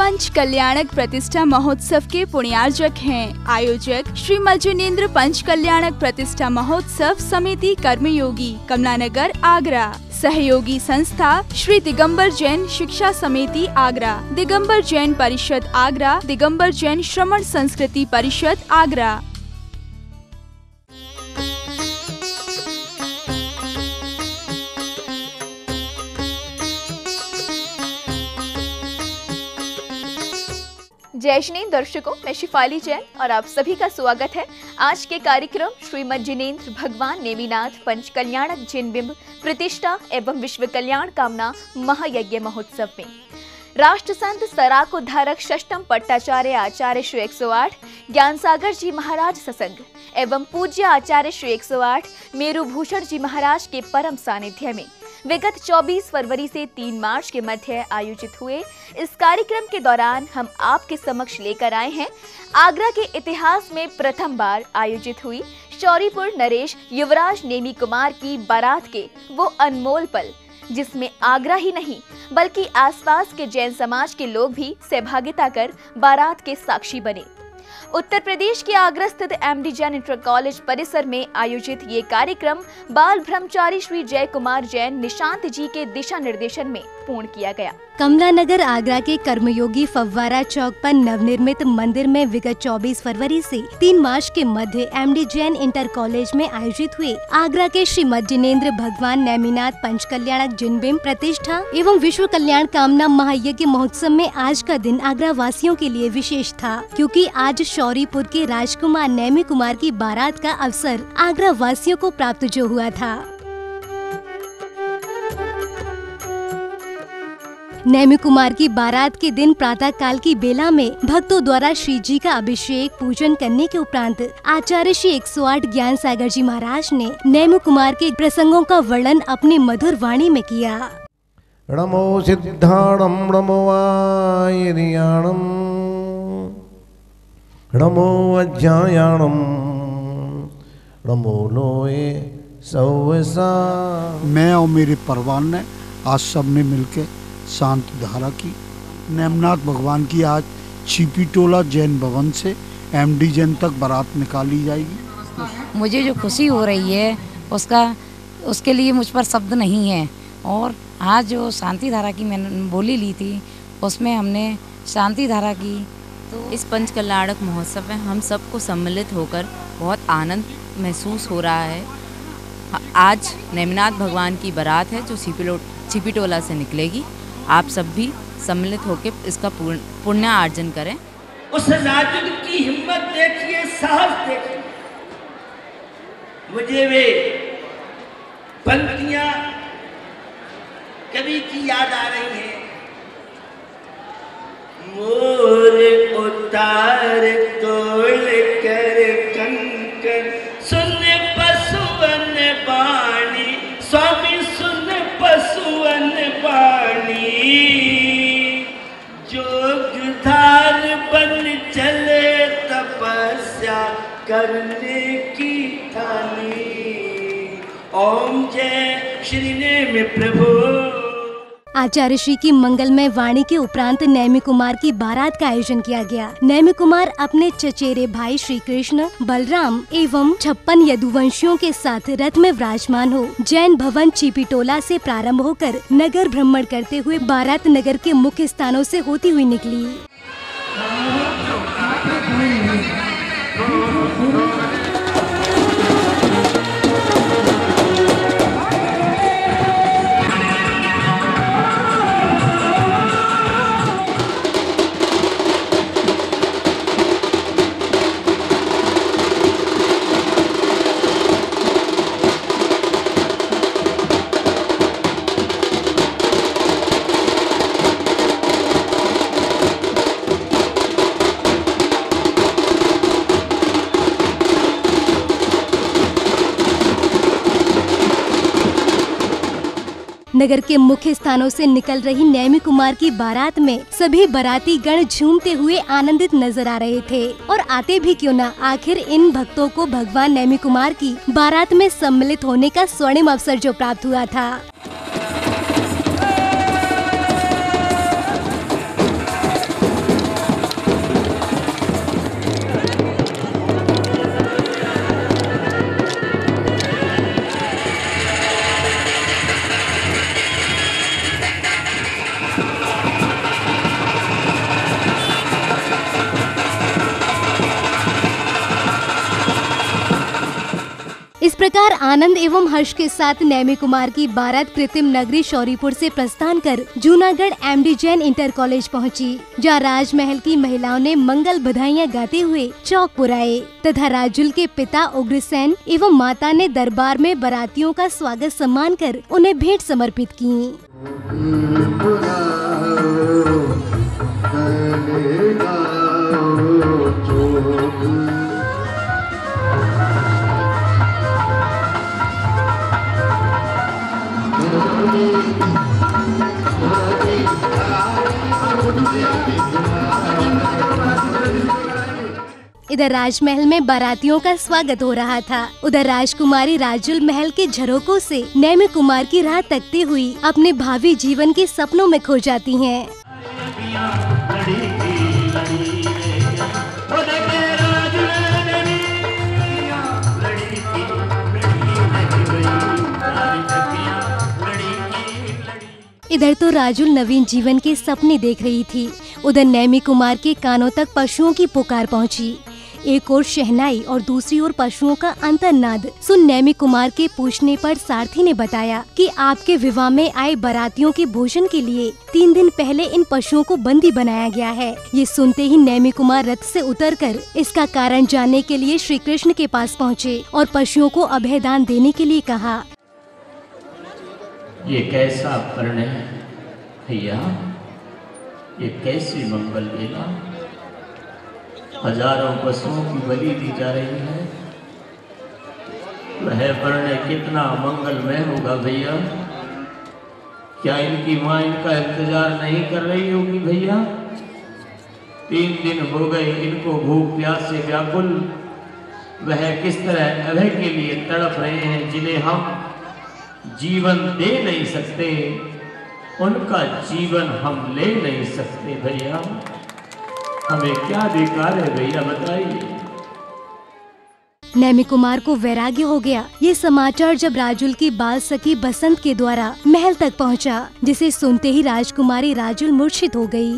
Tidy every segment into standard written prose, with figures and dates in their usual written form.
पंच कल्याणक प्रतिष्ठा महोत्सव के पुण्यार्जक हैं। आयोजक श्री मज्जनेन्द्र पंच कल्याणक प्रतिष्ठा महोत्सव समिति कर्मयोगी, कमलानगर, आगरा। सहयोगी संस्था श्री दिगंबर जैन शिक्षा समिति, आगरा, दिगंबर जैन परिषद, आगरा, दिगंबर जैन श्रमण संस्कृति परिषद, आगरा। जय श्री दर्शकों, मैं शिफाली जैन और आप सभी का स्वागत है आज के कार्यक्रम श्री मज्जनेन्द्र भगवान नेमिनाथ पंच कल्याणक जैन बिंब प्रतिष्ठा एवं विश्व कल्याण कामना महायज्ञ महोत्सव में। राष्ट्र संत सराकोद्धारक षष्ठम पट्टाचार्य आचार्य श्री 108 ज्ञान सागर जी महाराज सत्संग एवं पूज्य आचार्य श्री 108 मेरू भूषण जी महाराज के परम सानिध्य में विगत 24 फरवरी से 3 मार्च के मध्य आयोजित हुए इस कार्यक्रम के दौरान हम आपके समक्ष लेकर आए हैं आगरा के इतिहास में प्रथम बार आयोजित हुई शौरीपुर नरेश युवराज नेमी कुमार की बारात के वो अनमोल पल, जिसमें आगरा ही नहीं बल्कि आसपास के जैन समाज के लोग भी सहभागिता कर बारात के साक्षी बने। उत्तर प्रदेश के आगरा स्थित एमडी जैन इंटर कॉलेज परिसर में आयोजित ये कार्यक्रम बाल ब्रह्मचारी श्री जय कुमार जैन निशांत जी के दिशा निर्देशन में पूर्ण किया गया। कमलानगर आगरा के कर्मयोगी फव्वारा चौक पर नवनिर्मित मंदिर में विगत 24 फरवरी से 3 मार्च के मध्य एमडी जैन इंटर कॉलेज में आयोजित हुए आगरा के श्री मज्जनेन्द्र भगवान नेमिनाथ पंच कल्याणक जैन बिंब प्रतिष्ठा एवं विश्व कल्याण कामना महायज्ञ महोत्सव में आज का दिन आगरा वासियों के लिए विशेष था, क्योंकि आज शौरीपुर के राजकुमार नेमी कुमार की बारात का अवसर आगरा वासियों को प्राप्त जो हुआ था। नेमी कुमार की बारात के दिन प्रातः काल की बेला में भक्तों द्वारा श्री जी का अभिषेक पूजन करने के उपरांत आचार्य श्री 108 ज्ञान सागर जी महाराज ने नेमी कुमार के प्रसंगों का वर्णन अपनी मधुर वाणी में किया। नमो सिद्धाणम नमो वायरियाणम नमो अज्ञायाणम नमो लोए सौसा। मैं और मेरे परिवार ने आज सबने मिलकर शांति धारा की नेमिनाथ भगवान की आज छिपी टोला जैन भवन से एमडी जैन तक बारात निकाली जाएगी। मुझे जो खुशी हो रही है उसके लिए मुझ पर शब्द नहीं है। और आज जो शांति धारा की मैंने बोली ली थी उसमें हमने शांति धारा की। तो इस पंच कल्याणक महोत्सव में हम सबको सम्मिलित होकर बहुत आनंद महसूस हो रहा है। आज नेमिनाथ भगवान की बारात है जो छिपी टोला से निकलेगी। आप सब भी सम्मिलित होकर इसका पुण्य अर्जन करें। उस राजुल की हिम्मत देखिए, साहस देखिए। मुझे वे पंक्तियां कवि की याद आ रही हैं। मोर उतार तोड़ कर कंकर सुन पशुअन बाणी, स्वामी सुन पशुअन बाणी। जोगधार बन चले तपस्या करने की ठानी। ओम जय श्री नेमि प्रभु। आचार्य श्री की मंगलमय वाणी के उपरांत नेमी कुमार की बारात का आयोजन किया गया। नेमी कुमार अपने चचेरे भाई श्री कृष्ण, बलराम एवं 56 यदुवंशियों के साथ रथ में विराजमान हो जैन भवन छिपी टोला से प्रारंभ होकर नगर भ्रमण करते हुए बारात नगर के मुख्य स्थानों से होती हुई निकली। नगर के मुख्य स्थानों से निकल रही नेमी कुमार की बारात में सभी बाराती गण झूमते हुए आनंदित नजर आ रहे थे। और आते भी क्यों न, आखिर इन भक्तों को भगवान नेमी कुमार की बारात में सम्मिलित होने का स्वर्णिम अवसर जो प्राप्त हुआ था। प्रकार आनंद एवं हर्ष के साथ नेमी कुमार की बारात कृत्रिम नगरी शौरीपुर से प्रस्थान कर Junagadh MD Jain inter college पहुंची, जहां राजमहल की महिलाओं ने मंगल बधाइयां गाते हुए चौक पुराए तथा राजुल के पिता उग्रसेन एवं माता ने दरबार में बारातियों का स्वागत सम्मान कर उन्हें भेंट समर्पित की। इधर राजमहल में बारातियों का स्वागत हो रहा था। उधर राजकुमारी राजुल महल के झरोकों से नेमी कुमार की राह तकती हुई अपने भावी जीवन के सपनों में खो जाती हैं। इधर तो राजुल नवीन जीवन के सपने देख रही थी, उधर नेमी कुमार के कानों तक पशुओं की पुकार पहुंची। एक ओर शहनाई और दूसरी ओर पशुओं का अंतर्नाद सुन नेमी कुमार के पूछने पर सारथी ने बताया कि आपके विवाह में आए बारातियों के भोजन के लिए 3 दिन पहले इन पशुओं को बंदी बनाया गया है। ये सुनते ही नेमी कुमार रथ से उतरकर इसका कारण जानने के लिए श्री कृष्ण के पास पहुँचे और पशुओं को अभयदान देने के लिए कहा। ये कैसा प्रण है भैया, ये कैसी मंगल बेला, हजारों पशुओं की बलि दी जा रही है। वह प्रण कितना मंगलमय होगा भैया। क्या इनकी माँ इनका इंतजार नहीं कर रही होगी भैया? 3 दिन हो गए इनको भूख प्यास से व्याकुल। वह किस तरह अभय के लिए तड़प रहे हैं, जिन्हें हम जीवन दे नहीं सकते, उनका जीवन हम ले नहीं सकते भैया। हमें क्या अधिकार है भैया, बताइए। नेमी कुमार को वैराग्य हो गया। ये समाचार जब राजुल की बाल सखी बसंत के द्वारा महल तक पहुंचा, जिसे सुनते ही राजकुमारी राजुल मूर्छित हो गई।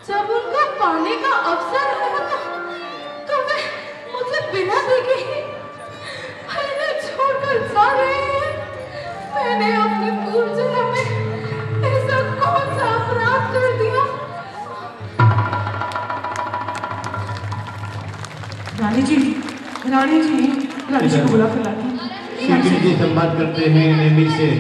जब उनका पाने का अवसर आया तो वे मुझे बिना देखे ही छोड़कर जा रहे हैं। मैंने अपने पूर्व जन्म में ऐसा कौन सा अपराध कर दिया? रानी जी को बुला कर लाती। जी संवाद करते हैं नेमी से।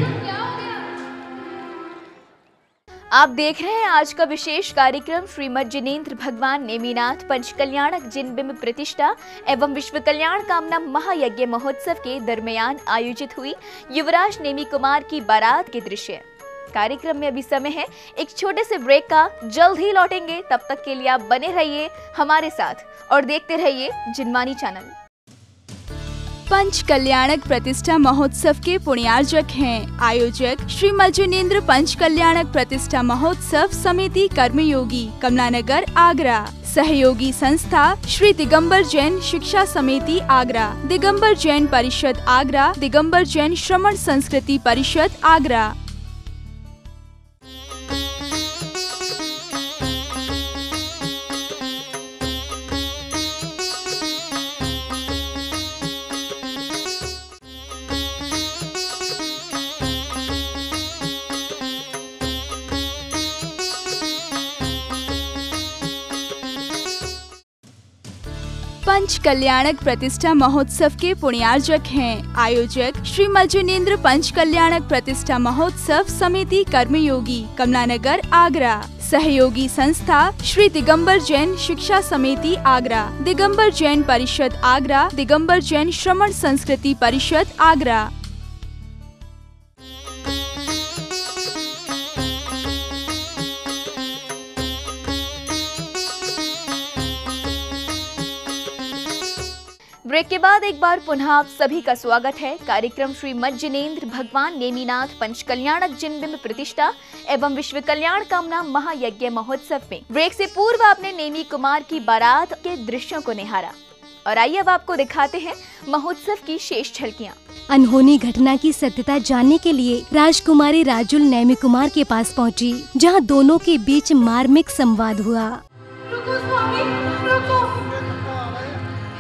आप देख रहे हैं आज का विशेष कार्यक्रम श्रीमद जिनेंद्र भगवान नेमिनाथ पंचकल्याणक जिनबिंब प्रतिष्ठा एवं विश्व कल्याण कामना महायज्ञ महोत्सव के दरमियान आयोजित हुई युवराज नेमी कुमार की बारात के दृश्य। कार्यक्रम में अभी समय है एक छोटे से ब्रेक का, जल्द ही लौटेंगे। तब तक के लिए आप बने रहिए हमारे साथ और देखते रहिए जिनवानी चैनल। पंच कल्याणक प्रतिष्ठा महोत्सव के पुण्यार्जक हैं आयोजक श्री मज्जिनेंद्र पंच कल्याणक प्रतिष्ठा महोत्सव समिति कर्मयोगी कमलानगर आगरा। सहयोगी संस्था श्री दिगंबर जैन शिक्षा समिति आगरा, दिगंबर जैन परिषद आगरा, दिगंबर जैन श्रमण संस्कृति परिषद आगरा। पंच कल्याणक प्रतिष्ठा महोत्सव के पुण्यार्जक हैं आयोजक श्री मज्जिनेंद्र पंच कल्याणक प्रतिष्ठा महोत्सव समिति कर्मयोगी कमलानगर आगरा। सहयोगी संस्था श्री दिगंबर जैन शिक्षा समिति आगरा, दिगंबर जैन परिषद आगरा, दिगंबर जैन श्रमण संस्कृति परिषद आगरा। ब्रेक के बाद एक बार पुनः आप सभी का स्वागत है कार्यक्रम श्री मज्जिनेंद्र भगवान नेमिनाथ पंचकल्याणक जिनबिंब प्रतिष्ठा एवं विश्व कल्याण कामना महायज्ञ महोत्सव में। ब्रेक से पूर्व आपने नेमी कुमार की बारात के दृश्यों को निहारा और आइए अब आपको दिखाते हैं महोत्सव की शेष झलकियाँ। अनहोनी घटना की सत्यता जानने के लिए राजकुमारी राजुल नेमी कुमार के पास पहुंची, जहां दोनों के बीच मार्मिक संवाद हुआ। रुको स्वामी, रुको।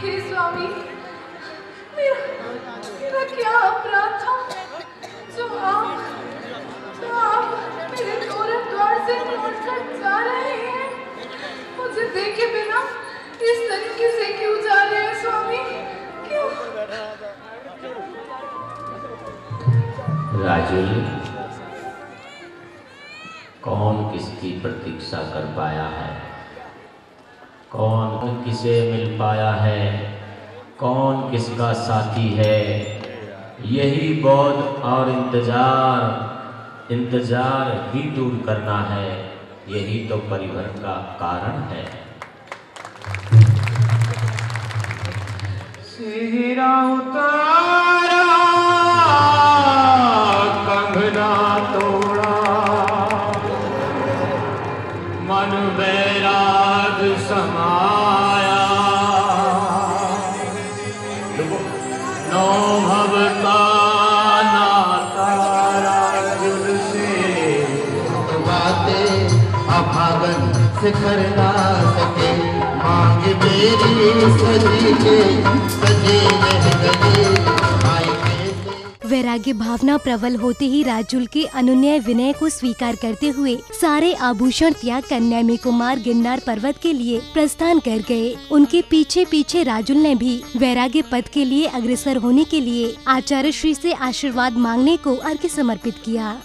हे स्वामी, मेरा क्या अपराध था जो आप मेरे तोरण द्वार से लौटकर जा रहे हैं? मुझे देखे बिना इस तरीके से क्यों जा रहे हैं स्वामी? क्यों? राजुल, कौन किसकी प्रतीक्षा कर पाया है, कौन किसे मिल पाया है, कौन किसका साथी है, यही बोध और इंतजार ही दूर करना है, यही तो परिवर्तन का कारण है। सिरा उतारा, कंगना तोड़ा, मन वैराग समाया, नौ भव का नाता राजुल से, बातें अभागन से कर ना सके, मांग मेरी सजी के सजे रह गए। वैराग्य भावना प्रबल होते ही राजुल के अनुनय विनय को स्वीकार करते हुए सारे आभूषण त्याग कर नेमी कुमार गिरनार पर्वत के लिए प्रस्थान कर गए। उनके पीछे पीछे राजुल ने भी वैराग्य पद के लिए अग्रसर होने के लिए आचार्य श्री से आशीर्वाद मांगने को अर्घ्य समर्पित किया।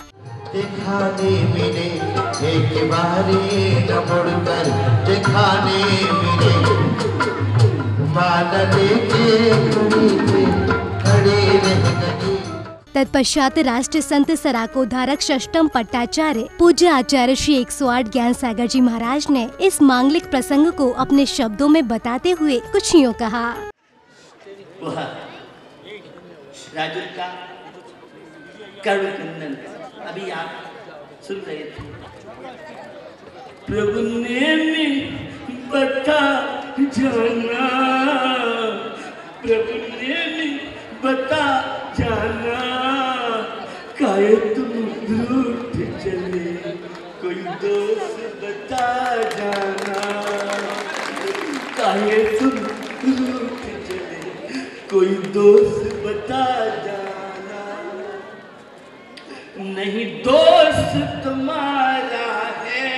दिखाने मिले एक बारी न मुड़कर, दिखाने मिले माला लेके खड़े रह गए। तत्पश्चात राष्ट्र संत सराकोधारक षष्टम पट्टाचार्य पूज्य आचार्य श्री 108 ज्ञान सागर जी महाराज ने इस मांगलिक प्रसंग को अपने शब्दों में बताते हुए कुछ यूँ कहा। वह राजुल का करुण क्रंदन अभी आप सुन रहे थे। प्रभु ने बता जाना, प्रभु ने बता जाना, काहे तुम रूठ चले, कोई दोस्त बता जाना, काहे तुम रूठ चले, कोई दोस्त बता जाना। नहीं दोस्त तुम्हारा है,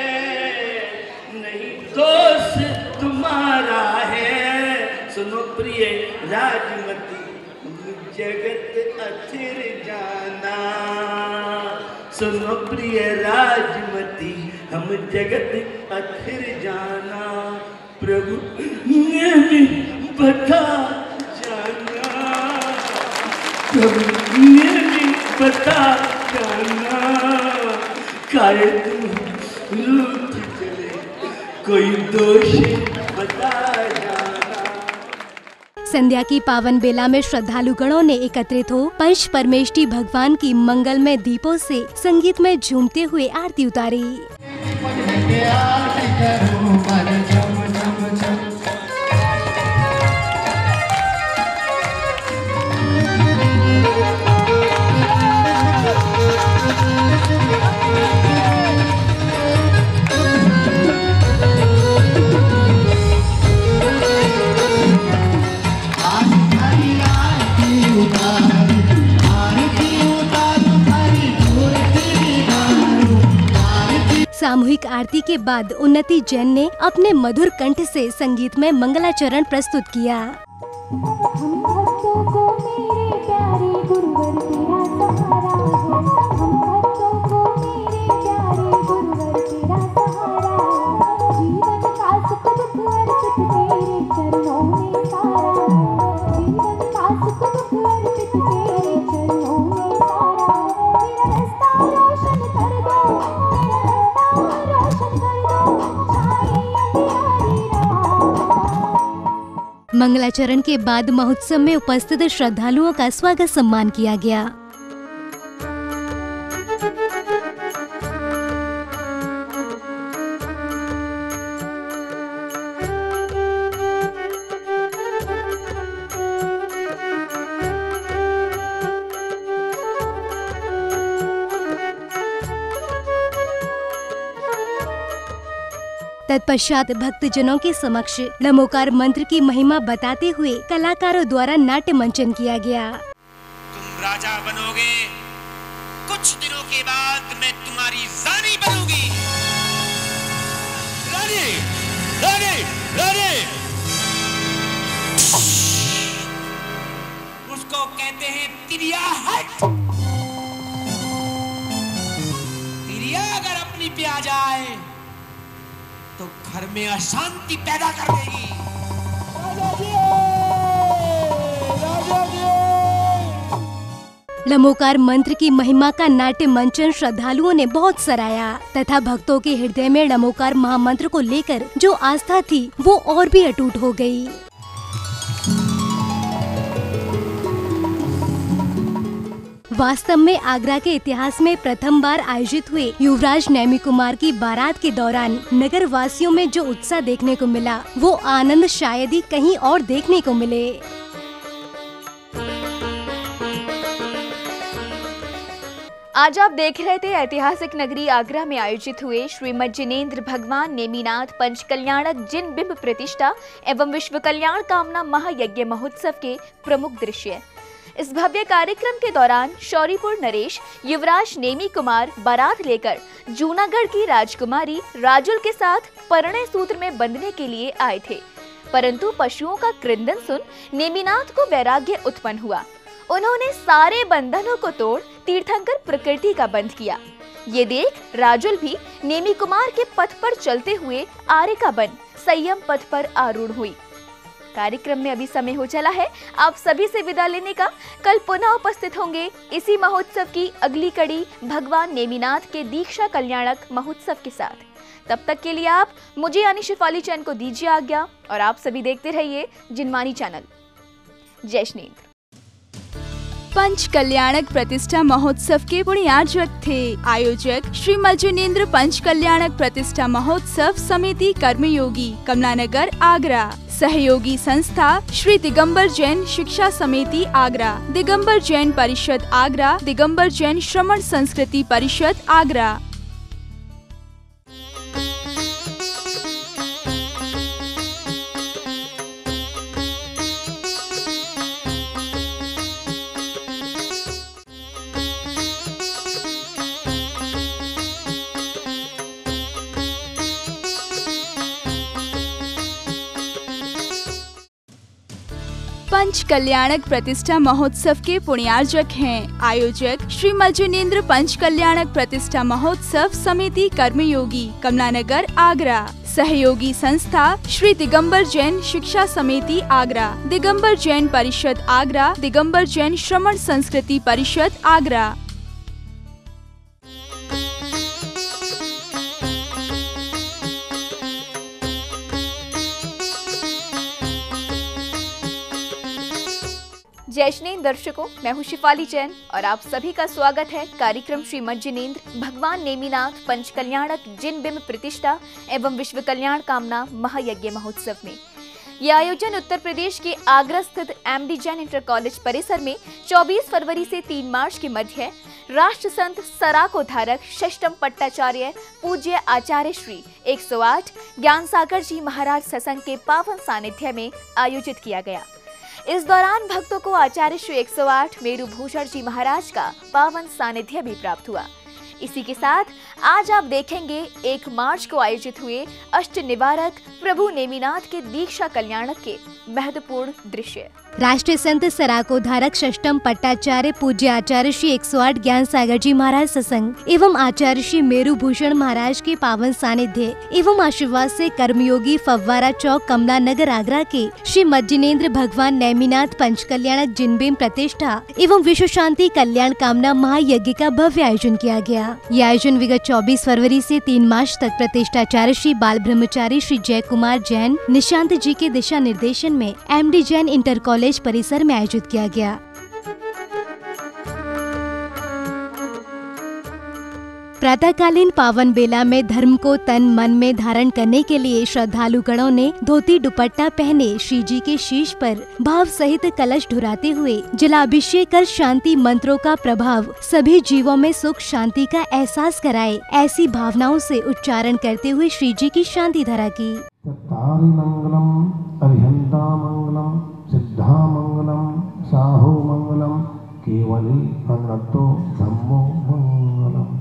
नहीं दोस्त तुम्हारा है, सुनो प्रिय राजमती जगत अथिर जाना, सुनो प्रिय राजमती हम जगत अथिर जाना, प्रभु ने बता जाना, प्रभु ने बता जाना, काहे तुम रूठ चले, कोई दोष बता जाना। संध्या की पावन बेला में श्रद्धालुगणों ने एकत्रित हो पंच परमेष्ठी भगवान की मंगलमय दीपों से संगीत में झूमते हुए आरती उतारी। सामूहिक आरती के बाद उन्नति जैन ने अपने मधुर कंठ से संगीत में मंगलाचरण प्रस्तुत किया। मंगलाचरण के बाद महोत्सव में उपस्थित श्रद्धालुओं का स्वागत सम्मान किया गया। तत्पश्चात भक्तजनों के समक्ष लमोकार मंत्र की महिमा बताते हुए कलाकारों द्वारा नाट्य मंचन किया गया। तुम राजा बनोगे, कुछ दिनों के बाद मैं तुम्हारी रानी बनूंगी। रानी, रानी, रानी। उसको कहते हैं तिरियाहट। तिरिया अगर अपनी पे आ जाए तो घर में अशांति पैदा कर देगी। लमोकार मंत्र की महिमा का नाट्य मंचन श्रद्धालुओं ने बहुत सराहा तथा भक्तों के हृदय में लमोकार महामंत्र को लेकर जो आस्था थी वो और भी अटूट हो गई। वास्तव में आगरा के इतिहास में प्रथम बार आयोजित हुए युवराज नेमी कुमार की बारात के दौरान नगर वासियों में जो उत्साह देखने को मिला वो आनंद शायद ही कहीं और देखने को मिले। आज आप देख रहे थे ऐतिहासिक नगरी आगरा में आयोजित हुए श्रीमद जिनेंद्र भगवान नेमिनाथ पंचकल्याणक जिन बिंब प्रतिष्ठा एवं विश्व कल्याण कामना महायज्ञ महोत्सव के प्रमुख दृश्य। इस भव्य कार्यक्रम के दौरान शौरीपुर नरेश युवराज नेमी कुमार बारात लेकर जूनागढ़ की राजकुमारी राजुल के साथ परिणय सूत्र में बंधने के लिए आए थे, परंतु पशुओं का क्रंदन सुन नेमिनाथ को वैराग्य उत्पन्न हुआ। उन्होंने सारे बंधनों को तोड़ तीर्थंकर प्रकृति का बंध किया। ये देख राजुल भी नेमी कुमार के पथ पर चलते हुए आर्य का बन संयम पथ पर आरूढ़ हुई। कार्यक्रम में अभी समय हो चला है आप सभी से विदा लेने का। कल पुनः उपस्थित होंगे इसी महोत्सव की अगली कड़ी भगवान नेमिनाथ के दीक्षा कल्याणक महोत्सव के साथ। तब तक के लिए आप मुझे यानी शिफाली चैन को दीजिए आज्ञा और आप सभी देखते रहिए जिनमानी चैनल। जय जिनेंद्र। पंच कल्याणक प्रतिष्ठा महोत्सव के पुण्यार्चक थे आयोजक श्रीमद जिनेंद्र पंच कल्याणक प्रतिष्ठा महोत्सव समिति कर्मयोगी कमलानगर आगरा। सहयोगी संस्था श्री दिगंबर जैन शिक्षा समिति आगरा, दिगंबर जैन परिषद आगरा, दिगंबर जैन श्रमण संस्कृति परिषद आगरा। पंच कल्याणक प्रतिष्ठा महोत्सव के पुण्यार्चक हैं आयोजक श्रीमद जिनेंद्र पंच कल्याणक प्रतिष्ठा महोत्सव समिति कर्मयोगी कमलानगर आगरा। सहयोगी संस्था श्री दिगंबर जैन शिक्षा समिति आगरा, दिगंबर जैन परिषद आगरा, दिगंबर जैन श्रमण संस्कृति परिषद आगरा। जय जिनेंद्र दर्शकों, मैं हूं शिफाली जैन और आप सभी का स्वागत है कार्यक्रम श्रीमद जिनेंद्र भगवान नेमिनाथ पंचकल्याणक जिन बिंब प्रतिष्ठा एवं विश्व कल्याण कामना महायज्ञ महोत्सव में। यह आयोजन उत्तर प्रदेश के आगरा स्थित एमडी जैन इंटर कॉलेज परिसर में 24 फरवरी से 3 मार्च के मध्य राष्ट्र संत सराकोधारक षष्टम पट्टाचार्य पूज्य आचार्य श्री 108 ज्ञान सागर जी महाराज सत्संग के पावन सानिध्य में आयोजित किया गया। इस दौरान भक्तों को आचार्य श्री 108 मेरू भूषण जी महाराज का पावन सानिध्य भी प्राप्त हुआ। इसी के साथ आज आप देखेंगे 1 मार्च को आयोजित हुए अष्ट निवारक प्रभु नेमिनाथ के दीक्षा कल्याणक के महत्वपूर्ण दृश्य। राष्ट्रीय संत सराकोधारक षष्टम पट्टाचार्य पूज्य आचार्य श्री 108 ज्ञान सागर जी महाराज सत्संग एवं आचार्य श्री मेरू भूषण महाराज के पावन सानिध्य एवं आशीर्वाद से कर्मयोगी फव्वारा चौक कमला नगर आगरा के श्री मद जिनेंद्र भगवान नेमिनाथ पंच कल्याणक जिनबिंब प्रतिष्ठा एवं विश्व शांति कल्याण कामना महायज्ञ का भव्य आयोजन किया गया। यह आयोजन विगत 24 फरवरी से 3 मार्च तक प्रतिष्ठाचार्य श्री बाल ब्रह्मचारी श्री जय कुमार जैन निशांत जी के दिशा निर्देशन में एमडी जैन इंटर कॉलेज परिसर में आयोजित किया गया। प्रातःकालीन पावन बेला में धर्म को तन मन में धारण करने के लिए श्रद्धालु गणों ने धोती दुपट्टा पहने श्री जी के शीश पर भाव सहित कलश ढुराते हुए जलाभिषेक कर शांति मंत्रों का प्रभाव सभी जीवों में सुख शांति का एहसास कराए, ऐसी भावनाओं से उच्चारण करते हुए श्री जी की शांति धारा की। तारि मंगलम अरिहंता मंगलम सिद्धा मंगलम साहो मंगलम केवली अनतो धम्मो मंगलम।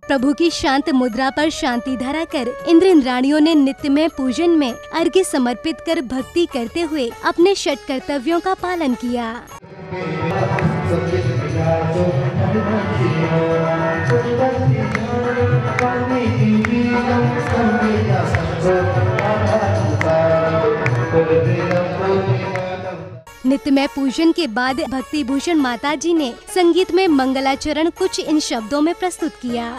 प्रभु की शांत मुद्रा पर शांति धारा कर इंद्र इंद्राणियों ने नित्य में पूजन में अर्घ्य समर्पित कर भक्ति करते हुए अपने षट कर्तव्यों का पालन किया। नित्यमय पूजन के बाद भक्ति भूषण माता जी ने संगीत में मंगलाचरण कुछ इन शब्दों में प्रस्तुत किया।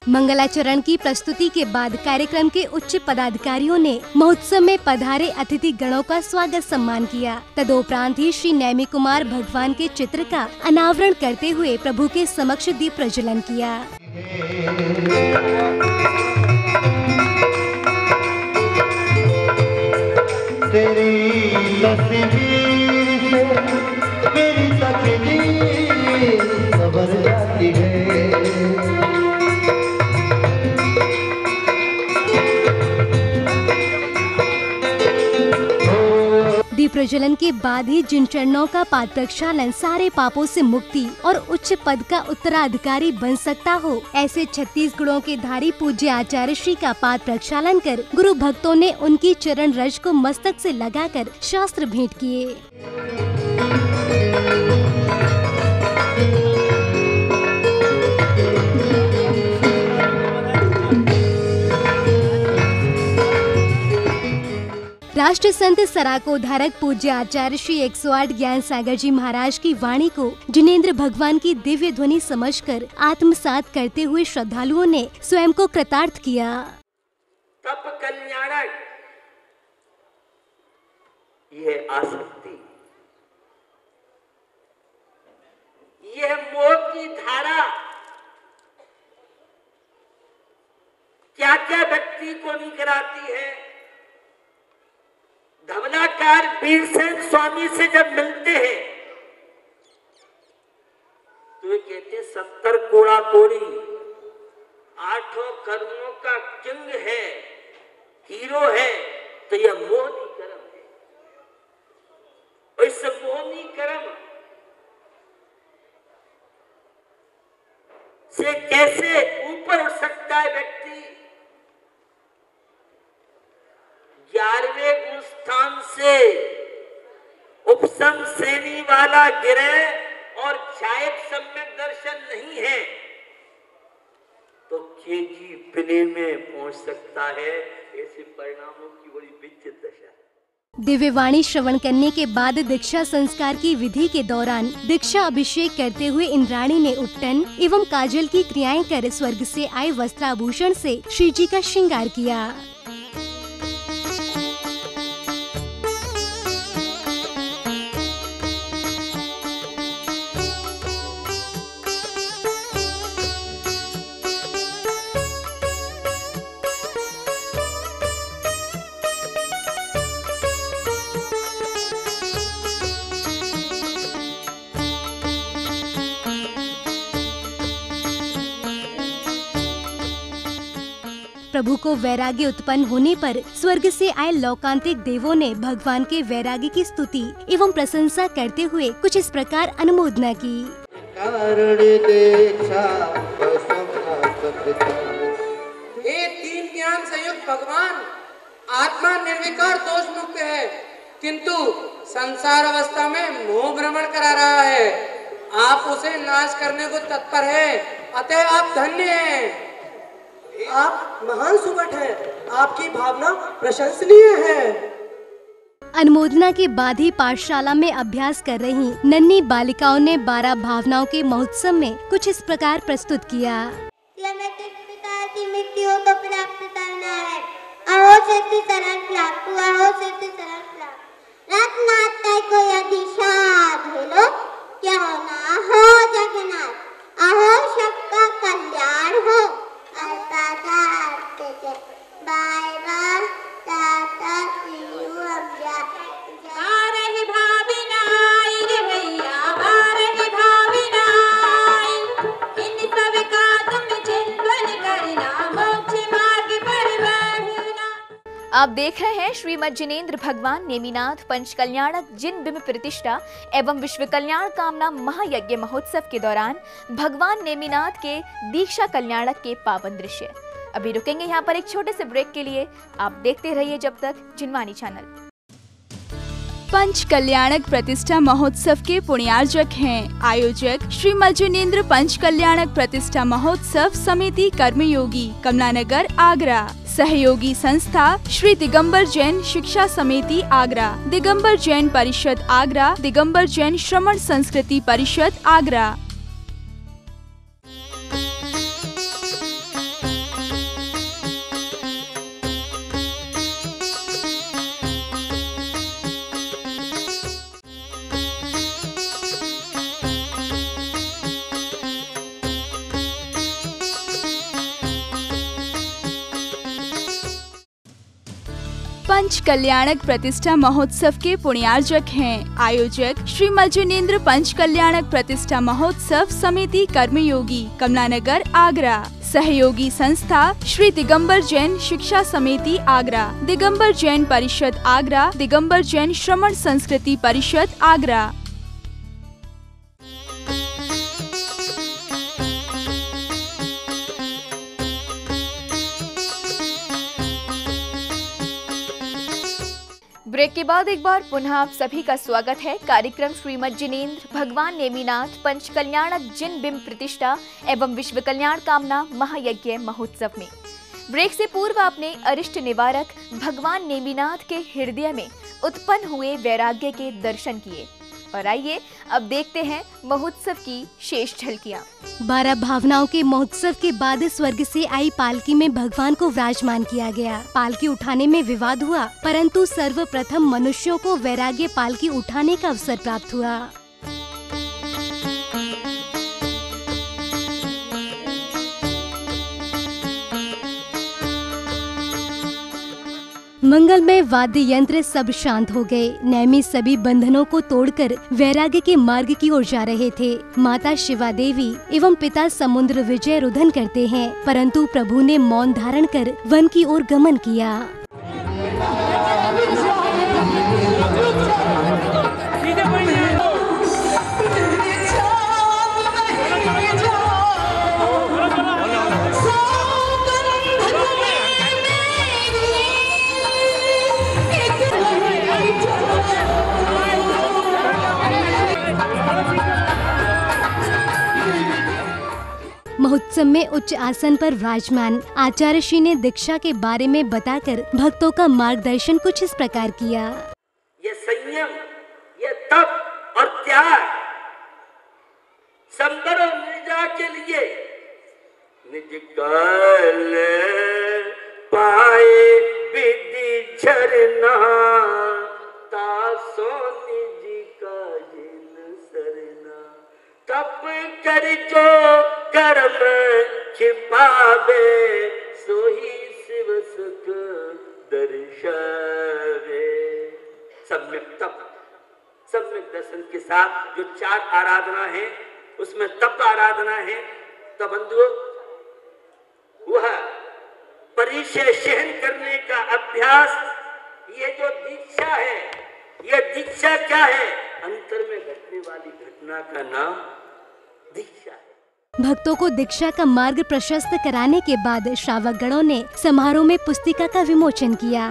मंगलाचरण की प्रस्तुति के बाद कार्यक्रम के उच्च पदाधिकारियों ने महोत्सव में पधारे अतिथि गणों का स्वागत सम्मान किया। तदोपरांत ही श्री नेमी कुमार भगवान के चित्र का अनावरण करते हुए प्रभु के समक्ष दीप प्रज्वलन किया। दीप प्रज्वलन के बाद ही जिन चरणों का पाद प्रक्षालन सारे पापों से मुक्ति और उच्च पद का उत्तराधिकारी बन सकता हो, ऐसे 36 गुणों के धारी पूज्य आचार्य श्री का पाद प्रक्षालन कर गुरु भक्तों ने उनकी चरण रज को मस्तक से लगाकर शास्त्र भेंट किए। राष्ट्र संत सराकोधारक पूज्य आचार्य श्री 108 ज्ञान सागर जी महाराज की वाणी को जिनेंद्र भगवान की दिव्य ध्वनि समझकर आत्मसात करते हुए श्रद्धालुओं ने स्वयं को कृतार्थ किया। तप कल्याणक यह आसक्ति, यह मोह की धारा क्या क्या व्यक्ति को नहीं कराती है। धवलाकार वीरसेन स्वामी से जब मिलते हैं तो वे कहते 70 कोड़ा कोड़ी 8 कर्मों का किंग है, हीरो है, तो यह मोहनी कर्म है। और इस मोहनी कर्म से कैसे ऊपर उठ सकता है व्यक्ति। 11वें गुण स्थान से उपसम श्रेणी वाला गिरे और जायक सम्यक दर्शन नहीं है तो केजी प्लेन में पहुंच सकता है। ऐसे परिणामों की बड़ी विचित्र दशा है। दिव्यवाणी श्रवण करने के बाद दीक्षा संस्कार की विधि के दौरान दीक्षा अभिषेक करते हुए इंद्राणी ने उट्टन एवं काजल की क्रियाएं कर स्वर्ग से आए वस्त्राभूषण से श्री जी का श्रृंगार किया। प्रभु को वैराग्य उत्पन्न होने पर स्वर्ग से आए लौकांतिक देवों ने भगवान के वैराग्य की स्तुति एवं प्रशंसा करते हुए कुछ इस प्रकार अनुमोदना की। हे तीन ज्ञान संयुक्त भगवान, आत्मा निर्विकार दोष मुक्त है, किंतु संसार अवस्था में मोह भ्रमण करा रहा है। आप उसे नाश करने को तत्पर है, अतः आप धन्य हैं। आप महान सुबट हैं, आपकी भावना प्रशंसनीय है। अनुमोदना के बाद ही पाठशाला में अभ्यास कर रही नन्ही बालिकाओं ने 12 भावनाओं के महोत्सव में कुछ इस प्रकार प्रस्तुत किया। की मृत्यु को प्राप्त करना है। अहो सिद्धि शरण प्राप्त, अहो सिद्धि शरण प्राप्त। रत्नाथ को यदि साध लो, क्यों ना हो जगन्नाथ। अहो सबका कल्याण हो। बाय बाय टाटा सी यू अम्बिया। बारह भाभी नाई रे भैया, बारह भाभी नाई। इन सब का तुम चिंतन करना, मोक्ष मार्ग पर बढ़ना। आप देख रहे हैं श्रीमद जिनेंद्र भगवान नेमिनाथ पंचकल्याणक जिन बिंब प्रतिष्ठा एवं विश्व कल्याण कामना महायज्ञ महोत्सव के दौरान भगवान नेमिनाथ के दीक्षा कल्याणक के पावन दृश्य। अभी रुकेंगे यहाँ पर एक छोटे से ब्रेक के लिए। आप देखते रहिए जब तक जिनवानी चैनल। पंच कल्याणक प्रतिष्ठा महोत्सव के पुण्यार्जक हैं आयोजक श्री मज्जिनेंद्र पंच कल्याणक प्रतिष्ठा महोत्सव समिति कर्मयोगी कमलानगर आगरा। सहयोगी संस्था श्री दिगंबर जैन शिक्षा समिति आगरा, दिगंबर जैन परिषद आगरा, दिगंबर जैन श्रमण संस्कृति परिषद आगरा। पंच कल्याणक प्रतिष्ठा महोत्सव के पुण्यार्जक हैं आयोजक श्री मज्जिनेंद्र पंच कल्याणक प्रतिष्ठा महोत्सव समिति कर्मयोगी कमलानगर आगरा। सहयोगी संस्था श्री दिगंबर जैन शिक्षा समिति आगरा, दिगंबर जैन परिषद आगरा, दिगंबर जैन श्रमण संस्कृति परिषद आगरा। ब्रेक के बाद एक बार पुनः आप सभी का स्वागत है कार्यक्रम श्रीमद जिनेंद्र भगवान नेमिनाथ पंच कल्याणक जिन बिंब प्रतिष्ठा एवं विश्व कल्याण कामना महायज्ञ महोत्सव में। ब्रेक से पूर्व आपने अरिष्ट निवारक भगवान नेमिनाथ के हृदय में उत्पन्न हुए वैराग्य के दर्शन किए और आइए अब देखते हैं महोत्सव की शेष झलकियां। 12 भावनाओं के महोत्सव के बाद स्वर्ग से आई पालकी में भगवान को विराजमान किया गया। पालकी उठाने में विवाद हुआ, परंतु सर्वप्रथम मनुष्यों को वैराग्य पालकी उठाने का अवसर प्राप्त हुआ। मंगलमय वाद्य यंत्र सब शांत हो गए। नैमी सभी बंधनों को तोड़कर वैराग्य के मार्ग की ओर जा रहे थे। माता शिवा देवी एवं पिता समुद्र विजय रुदन करते हैं, परंतु प्रभु ने मौन धारण कर वन की ओर गमन किया। महोत्सव में उच्च आसन पर विराजमान आचार्य श्री ने दीक्षा के बारे में बताकर भक्तों का मार्गदर्शन कुछ इस प्रकार किया। ये संयम, ये तप और त्याग संबर और निजा के लिए निज काल पाए विधि झरना तासो निज का जिन सरना तप कर जो कर्म छिपावे सोही शिव सुख दर्शावे। सम्यक तप, सम्यक दर्शन के साथ जो 4 आराधना है उसमें तप आराधना है। तब बंधुओं वह परिचय सहन करने का अभ्यास, ये जो दीक्षा है, ये दीक्षा क्या है? अंतर में घटने वाली घटना का नाम दीक्षा है। भक्तों को दीक्षा का मार्ग प्रशस्त कराने के बाद श्रावकगणों ने समारोह में पुस्तिका का विमोचन किया।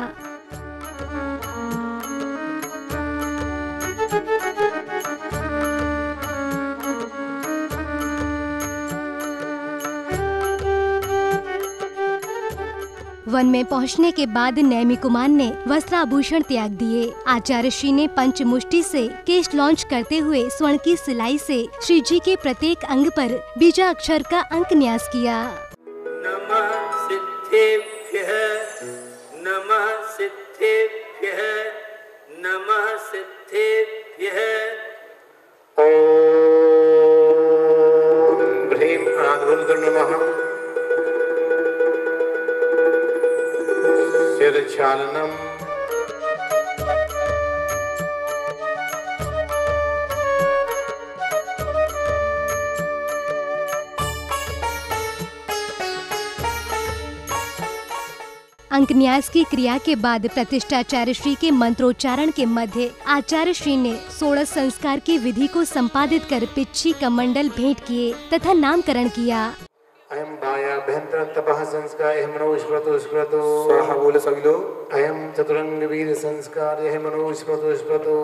वन में पहुंचने के बाद नैमी कुमार ने वस्त्राभूषण त्याग दिए। आचार्य श्री ने पंचमुष्टि से केश लॉन्च करते हुए स्वर्ण की सिलाई से श्री जी के प्रत्येक अंग पर बीजाक्षर का अंक न्यास किया। नमः सिद्धेभ्यः नमः सिद्धेभ्यः नमः सिद्धेभ्यः। ओम ह्रीं आद्वन्द्र नमः। शिरच्छालनम्। अंकन्यास की क्रिया के बाद प्रतिष्ठाचार्य श्री के मंत्रोच्चारण के मध्य आचार्य श्री ने 16 संस्कार की विधि को संपादित कर पिच्छी कमंडल भेंट किए तथा नामकरण किया। अयम बाह्याभ्यंतर तपः संस्कार यह मनो स्मृतो स्मृतो। स्वाहा बोले सभी लोग। अयम चतुरंग वीर संस्कार यह मनो स्मृतो स्मृतो।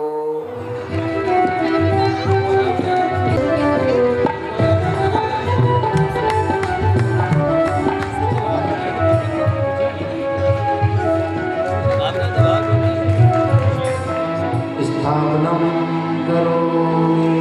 स्थापनम करोमि।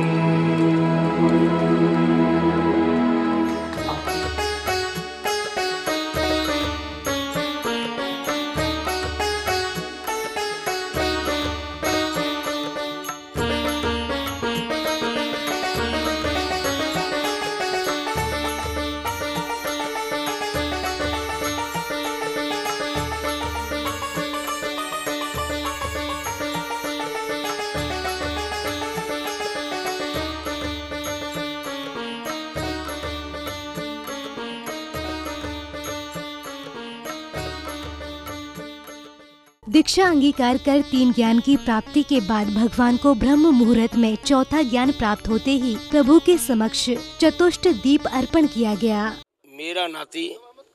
दीक्षा अंगीकार कर 3 ज्ञान की प्राप्ति के बाद भगवान को ब्रह्म मुहूर्त में चौथा ज्ञान प्राप्त होते ही प्रभु के समक्ष चतुष्ट दीप अर्पण किया गया। मेरा नाती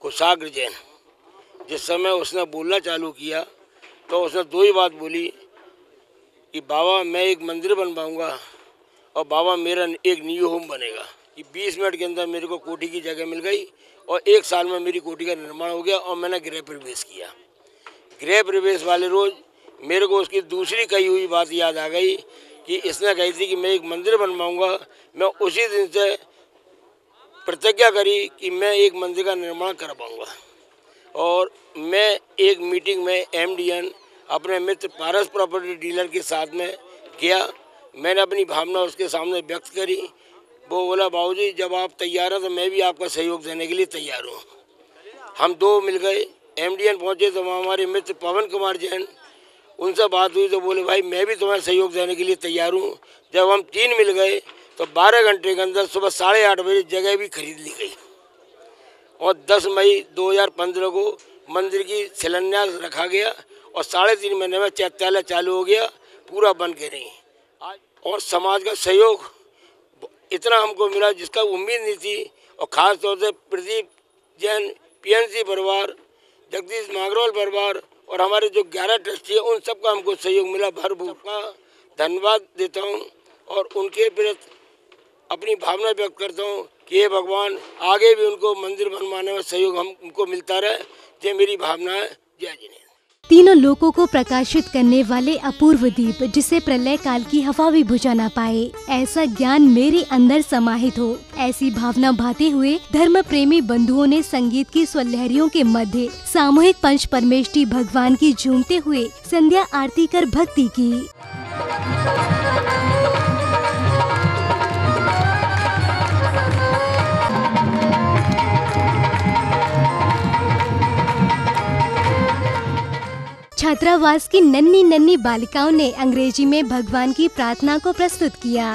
कुशाग्र जैन जिस समय उसने बोलना चालू किया तो उसने 2 ही बात बोली कि बाबा मैं एक मंदिर बनवाऊंगा और बाबा मेरा एक न्यू होम बनेगा। कि 20 मिनट के अंदर मेरे को कोठी की जगह मिल गई और 1 साल में मेरी कोठी का निर्माण हो गया और मैंने गृह प्रवेश किया। गृह प्रवेश वाले रोज मेरे को उसकी दूसरी कही हुई बात याद आ गई कि इसने कही थी कि मैं एक मंदिर बनवाऊंगा। मैं उसी दिन से प्रतिज्ञा करी कि मैं एक मंदिर का निर्माण करवाऊंगा। और मैं एक मीटिंग में MDN अपने मित्र पारस प्रॉपर्टी डीलर के साथ में गया। मैंने अपनी भावना उसके सामने व्यक्त करी। वो बोला बाबूजी जब आप तैयार हैं तो मैं भी आपका सहयोग देने के लिए तैयार हूँ। हम 2 मिल गए। MDN पहुँचे तो वहाँ हमारे मित्र पवन कुमार जैन उनसे बात हुई तो बोले भाई मैं भी तुम्हें सहयोग देने के लिए तैयार हूँ। जब हम 3 मिल गए तो 12 घंटे के अंदर सुबह 8:30 बजे जगह भी खरीद ली गई और 10 मई 2015 को मंदिर की शिलान्यास रखा गया और 3.5 महीने में चैत्यालय चालू हो गया, पूरा बन के नहीं। और समाज का सहयोग इतना हमको मिला जिसका उम्मीद नहीं थी। और ख़ास तौर से प्रदीप जैन, PNC परिवार, जगदीश मागरोल परिवार और हमारे जो 11 ट्रस्टी है उन सबका हमको सहयोग मिला। भरपूर का धन्यवाद देता हूँ और उनके प्रति अपनी भावना व्यक्त करता हूँ कि हे भगवान आगे भी उनको मंदिर बनवाने में सहयोग हमको मिलता रहे। ये मेरी भावना है। जय जिनेंद्र। तीनों लोकों को प्रकाशित करने वाले अपूर्व दीप जिसे प्रलय काल की हवा भी बुझा न पाए, ऐसा ज्ञान मेरे अंदर समाहित हो, ऐसी भावना भाते हुए धर्म प्रेमी बंधुओं ने संगीत की स्वलहरियों के मध्य सामूहिक पंच परमेष्ठी भगवान की झूमते हुए संध्या आरती कर भक्ति की। छात्रावास की नन्ही नन्ही बालिकाओं ने अंग्रेजी में भगवान की प्रार्थना को प्रस्तुत किया।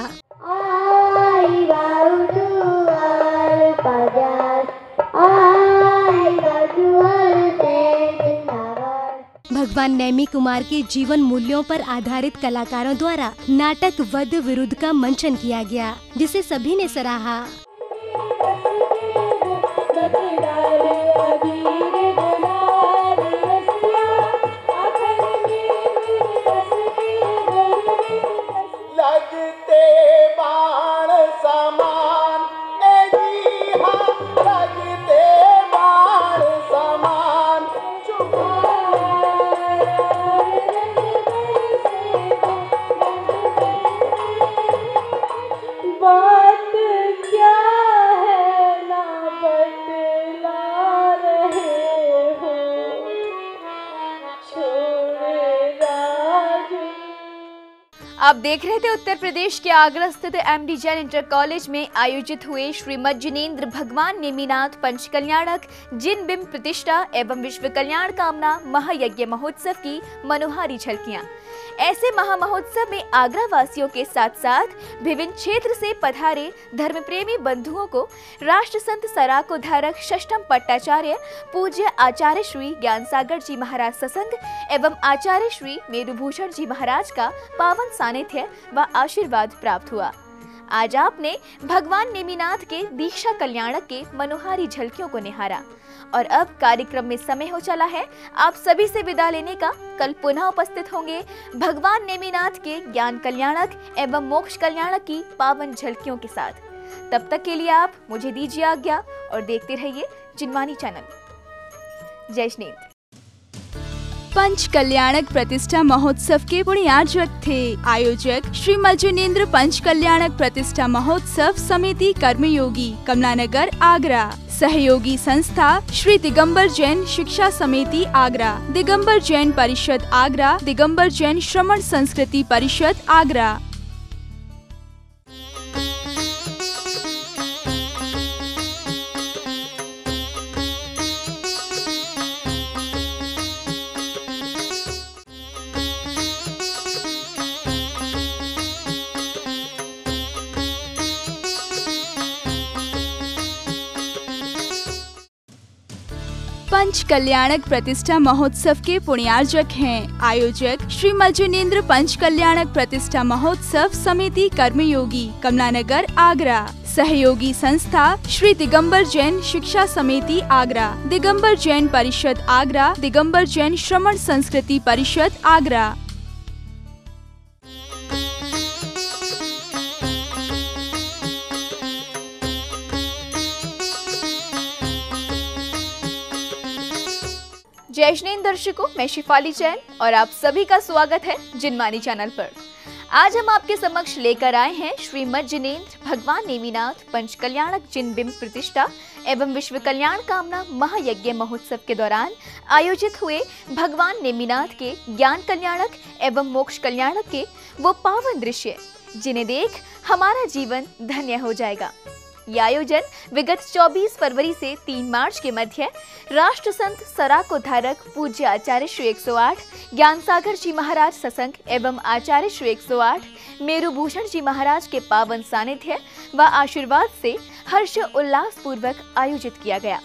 भगवान नेमी कुमार के जीवन मूल्यों पर आधारित कलाकारों द्वारा नाटक वध विरुद्ध का मंचन किया गया, जिसे सभी ने सराहा। बात क्या आप देख रहे थे उत्तर प्रदेश के आगरा स्थित एमडी जैन इंटर कॉलेज में आयोजित हुए श्रीमद जिनेंद्र भगवान नेमिनाथ पंचकल्याणक जिन बिंब प्रतिष्ठा एवं विश्व कल्याण कामना महायज्ञ महोत्सव की मनोहारी झलकियां। ऐसे महामहोत्सव में आगरा वासियों के साथ साथ विभिन्न क्षेत्र से पधारे धर्म प्रेमी बंधुओं को राष्ट्र संत सराकोधारक षष्ठम पट्टाचार्य पूज्य आचार्य श्री ज्ञान सागर जी महाराज ससंग एवं आचार्य श्री मेरुभूषण जी महाराज का पावन सानिध्य व आशीर्वाद प्राप्त हुआ। आज आपने भगवान नेमिनाथ के दीक्षा कल्याणक के मनोहारी झलकियों को निहारा और अब कार्यक्रम में समय हो चला है आप सभी से विदा लेने का। कल पुनः उपस्थित होंगे भगवान नेमिनाथ के ज्ञान कल्याणक एवं मोक्ष कल्याणक की पावन झलकियों के साथ। तब तक के लिए आप मुझे दीजिए आज्ञा और देखते रहिए जिनवानी चैनल। जय श्री पंच कल्याणक प्रतिष्ठा महोत्सव के पुण्यार्चक थे आयोजक श्रीमद जिनेंद्र पंच कल्याणक प्रतिष्ठा महोत्सव समिति कर्मयोगी कमलानगर आगरा। सहयोगी संस्था श्री दिगंबर जैन शिक्षा समिति आगरा, दिगंबर जैन परिषद आगरा, दिगंबर जैन श्रमण संस्कृति परिषद आगरा। पंच कल्याणक प्रतिष्ठा महोत्सव के पुण्यार्चक हैं आयोजक श्रीमद जिनेंद्र पंच कल्याणक प्रतिष्ठा महोत्सव समिति कर्मयोगी कमलानगर आगरा। सहयोगी संस्था श्री दिगंबर जैन शिक्षा समिति आगरा, दिगंबर जैन परिषद आगरा, दिगंबर जैन श्रमण संस्कृति परिषद आगरा। जय श्री दर्शकों, मैं शिफाली जैन और आप सभी का स्वागत है जिनवानी चैनल पर। आज हम आपके समक्ष लेकर आए हैं श्रीमद जिनेंद्र भगवान नेमिनाथ पंच कल्याणक जिन बिंब प्रतिष्ठा एवं विश्व कल्याण कामना महायज्ञ महोत्सव के दौरान आयोजित हुए भगवान नेमिनाथ के ज्ञान कल्याणक एवं मोक्ष कल्याणक के वो पावन दृश्य जिन्हें देख हमारा जीवन धन्य हो जाएगा। ये आयोजन विगत 24 फरवरी से 3 मार्च के मध्य राष्ट्र संत सराकोधारक पूज्य आचार्य श्री 108 ज्ञान सागर जी महाराज ससंग एवं आचार्य श्री 108 मेरुभूषण जी महाराज के पावन सानिध्य व आशीर्वाद से हर्ष उल्लास पूर्वक आयोजित किया गया।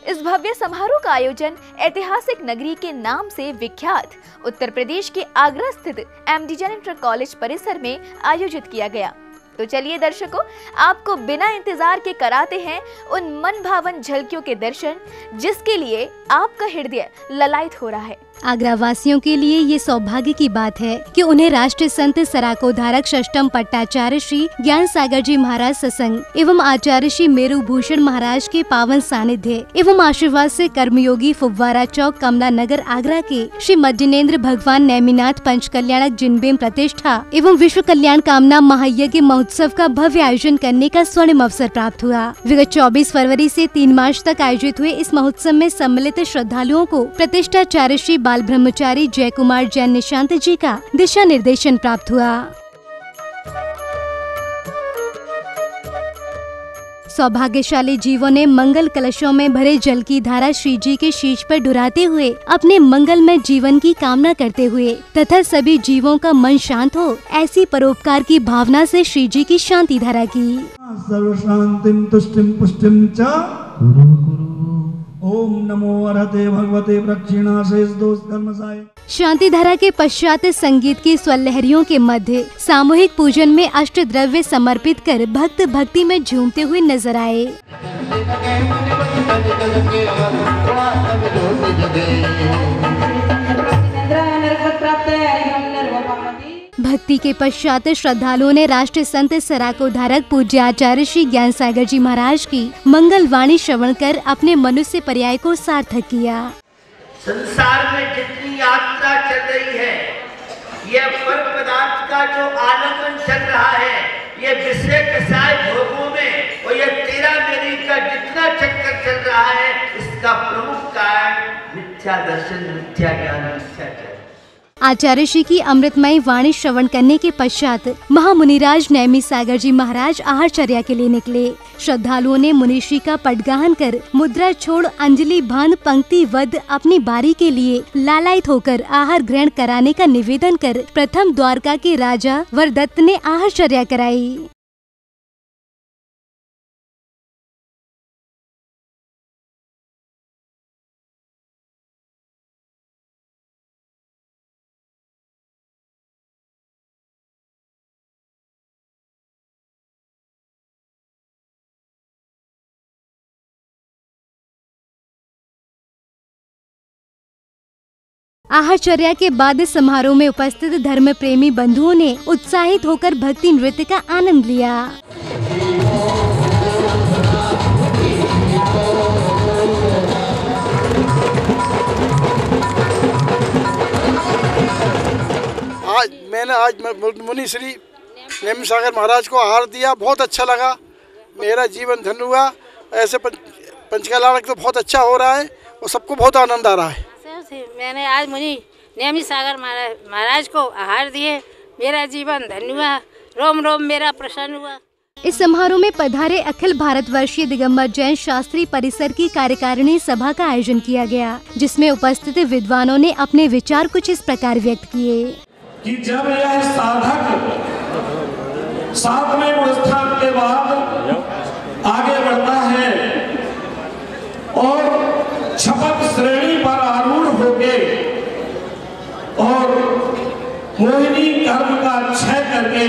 इस भव्य समारोह का आयोजन ऐतिहासिक नगरी के नाम से विख्यात उत्तर प्रदेश के आगरा स्थित एमडी जैन इंटर कॉलेज परिसर में आयोजित किया गया। तो चलिए दर्शकों, आपको बिना इंतजार के कराते हैं उन मन भावन झलकियों के दर्शन जिसके लिए आपका हृदय ललायत हो रहा है। आगरा वासियों के लिए ये सौभाग्य की बात है कि उन्हें राष्ट्रीय संत सराकोधारक षष्ठम पट्टाचार्य श्री ज्ञान सागर जी महाराज ससंग एवं आचार्य श्री मेरुभूषण महाराज के पावन सानिध्य एवं आशीर्वाद से कर्मयोगी फुव्वारा चौक कमला नगर आगरा के श्रीमद जिनेंद्र भगवान नेमिनाथ पंच कल्याणक जिन बिंब प्रतिष्ठा एवं विश्व कल्याण कामना महायज्ञ महोत्सव का भव्य आयोजन करने का स्वर्णिम अवसर प्राप्त हुआ। विगत 24 फरवरी से 3 मार्च तक आयोजित हुए इस महोत्सव में सम्मिलित श्रद्धालुओं को प्रतिष्ठाचार्य श्री बाल ब्रह्मचारी जय कुमार जैन निशांत जी का दिशा निर्देशन प्राप्त हुआ। सौभाग्यशाली जीवों ने मंगल कलशों में भरे जल की धारा श्री जी के शीश पर डुराते हुए अपने मंगलमय जीवन की कामना करते हुए तथा सभी जीवों का मन शांत हो ऐसी परोपकार की भावना से श्री जी की शांति धारा की। सर्व शांतिम तुष्टिम पुष्टिम च ओम नमो अरहते भगवते प्रक्षिणाशेष दोष कर्मसाय। शांति धारा के पश्चात संगीत की स्वलहरियों के मध्य सामूहिक पूजन में अष्ट द्रव्य समर्पित कर भक्त भक्ति में झूमते हुए नजर आए। भक्ति के पश्चात श्रद्धालुओं ने राष्ट्रीय संत सराकोधारक पूज्य आचार्य श्री ज्ञान सागर जी महाराज की मंगल वाणी श्रवण कर अपने मनुष्य पर्याय को सार्थक किया। संसार में जितनी यात्रा चल रही है, यह पर पदार्थ का जो आलम्बन चल रहा है, ये विषय कसाय भोगों में और यह तेरा मेरी का जितना चक्कर चल रहा है, इसका प्रमुख कारण मिथ्या दर्शन, मिथ्या ज्ञान, मिथ्या ज्ञान। आचार्य श्री की अमृतमयी वाणी श्रवण करने के पश्चात महामुनिराज नैमी सागर जी महाराज आहारचर्या के लिए निकले। श्रद्धालुओं ने मुनिश्री का पटगाहन कर मुद्रा छोड़ अंजलि बांध पंक्ति बद्ध अपनी बारी के लिए लालायित होकर आहार ग्रहण कराने का निवेदन कर प्रथम द्वारका के राजा वरदत्त ने आहारचर्या कराई। आहारचर्या के बाद समारोह में उपस्थित धर्म प्रेमी बंधुओं ने उत्साहित होकर भक्ति नृत्य का आनंद लिया। आज मुनि श्री नैमी सागर महाराज को आहार दिया, बहुत अच्छा लगा, मेरा जीवन धन्य हुआ। ऐसे पंचकल्याणक तो बहुत अच्छा हो रहा है और सबको बहुत आनंद आ रहा है। मैंने आज मुनि नैमी सागर महाराज को आहार दिए, मेरा जीवन धन्य हुआ, रोम रोम मेरा प्रसन्न हुआ। इस समारोह में पधारे अखिल भारतवर्षीय दिगंबर जैन शास्त्री परिसर की कार्यकारिणी सभा का आयोजन किया गया, जिसमें उपस्थित विद्वानों ने अपने विचार कुछ इस प्रकार व्यक्त किए कि जब यह साधक 7वें गुणस्थान के बाद आगे बढ़ता है और शपथ श्रेणी पर आरूढ़ होके और मोहिनी कर्म का क्षय करके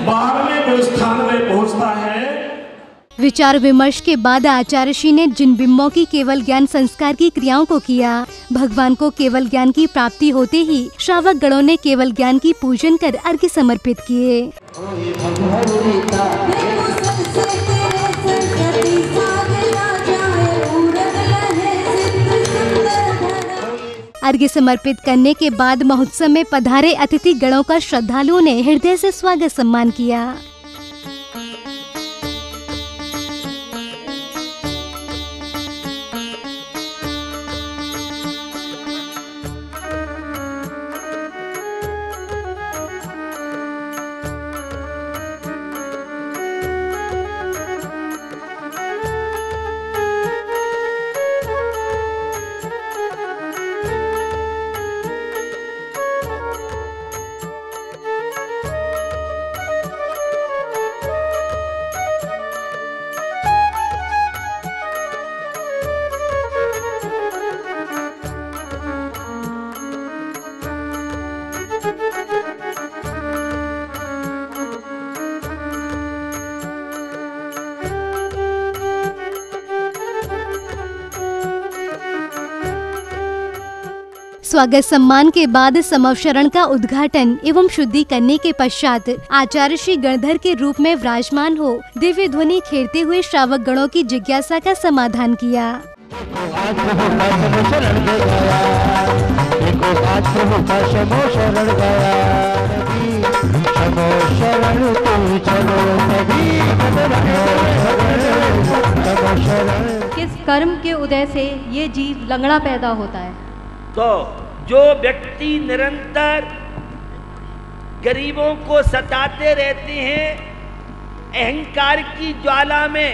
12वें गुणस्थान में पहुंचता है। विचार विमर्श के बाद आचार्य श्री ने जिन बिंबों की केवल ज्ञान संस्कार की क्रियाओं को किया, भगवान को केवल ज्ञान की प्राप्ति होते ही श्रावक गणों ने केवल ज्ञान की पूजन कर अर्घ्य समर्पित किए। अर्घ्य समर्पित करने के बाद महोत्सव में पधारे अतिथि गणों का श्रद्धालुओं ने हृदय से स्वागत सम्मान किया। स्वागत सम्मान के बाद समवशरण का उद्घाटन एवं शुद्धि करने के पश्चात आचार्य श्री गणधर के रूप में विराजमान हो दिव्य ध्वनि खेलते हुए श्रावक गणों की जिज्ञासा का समाधान किया। किस कर्म के उदय से ये जीव लंगड़ा पैदा होता है? तो जो व्यक्ति निरंतर गरीबों को सताते रहते हैं, अहंकार की ज्वाला में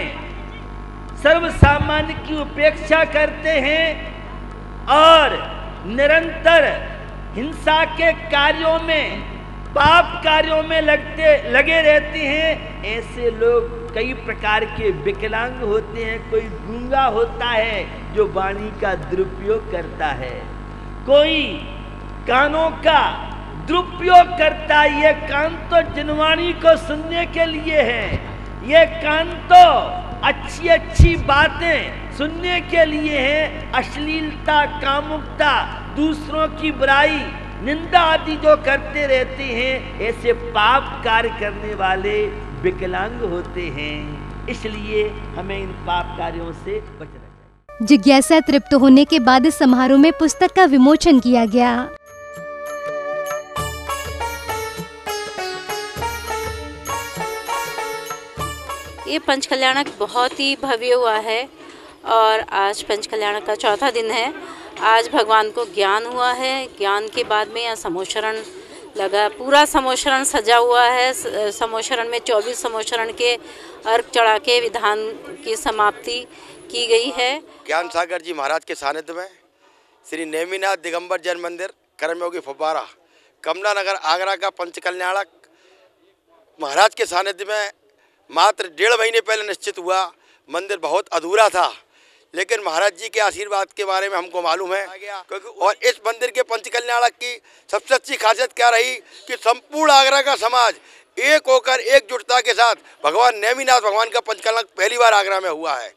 सर्व सामान्य की उपेक्षा करते हैं और निरंतर हिंसा के कार्यों में, पाप कार्यों में लगे रहते हैं, ऐसे लोग कई प्रकार के विकलांग होते हैं। कोई गूंगा होता है जो वाणी का दुरुपयोग करता है, कोई कानों का दुरुपयोग करता है। ये कान तो जिनवाणी को सुनने के लिए है, ये कान तो अच्छी अच्छी बातें सुनने के लिए है। अश्लीलता, कामुकता, दूसरों की बुराई, निंदा आदि जो करते रहते हैं, ऐसे पाप कार्य करने वाले विकलांग होते हैं। इसलिए हमें इन पाप कार्यों से बचना चाहिए। जिज्ञासा तृप्त होने के बाद समारोह में पुस्तक का विमोचन किया गया। ये पंचकल्याणक बहुत ही भव्य हुआ है और आज पंचकल्याणक का चौथा दिन है आज भगवान को ज्ञान हुआ है। ज्ञान के बाद में यहाँ समोशरण लगा, पूरा समोशरण सजा हुआ है। समोशरण में 24 समोशरण के अर्घ चढ़ा के विधान की समाप्ति की गई है। ज्ञान सागर जी महाराज के सानिध्य में श्री नेमिनाथ दिगंबर जैन मंदिर, कर्मयोगी फव्वारा, कमला नगर, आगरा का पंचकल्याणक महाराज के सानिध्य में मात्र 1.5 महीने पहले निश्चित हुआ। मंदिर बहुत अधूरा था, लेकिन महाराज जी के आशीर्वाद के बारे में हमको मालूम है। क्योंकि और इस मंदिर के पंचकल्याणक की सबसे अच्छी खासियत क्या रही कि संपूर्ण आगरा का समाज एक होकर एकजुटता के साथ भगवान नेमिनाथ भगवान का पंचकल्याणक पहली बार आगरा में हुआ है।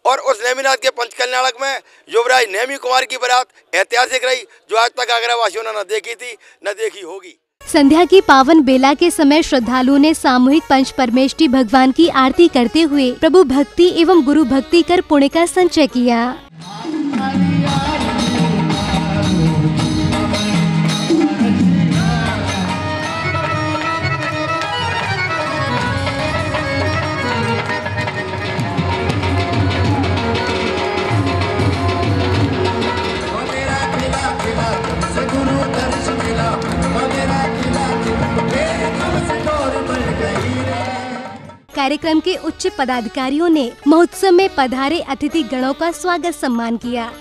और उस नेमिनाथ के पंचकल्याणक में युवराज नेमी कुमार की बारात ऐतिहासिक रही, जो आज तक आगरा वासियों ने न देखी थी न देखी होगी। संध्या की पावन बेला के समय श्रद्धालुओं ने सामूहिक पंच परमेष्ठी भगवान की आरती करते हुए प्रभु भक्ति एवं गुरु भक्ति कर पुण्य का संचय किया। कार्यक्रम के उच्च पदाधिकारियों ने महोत्सव में पधारे अतिथि गणों का स्वागत सम्मान किया।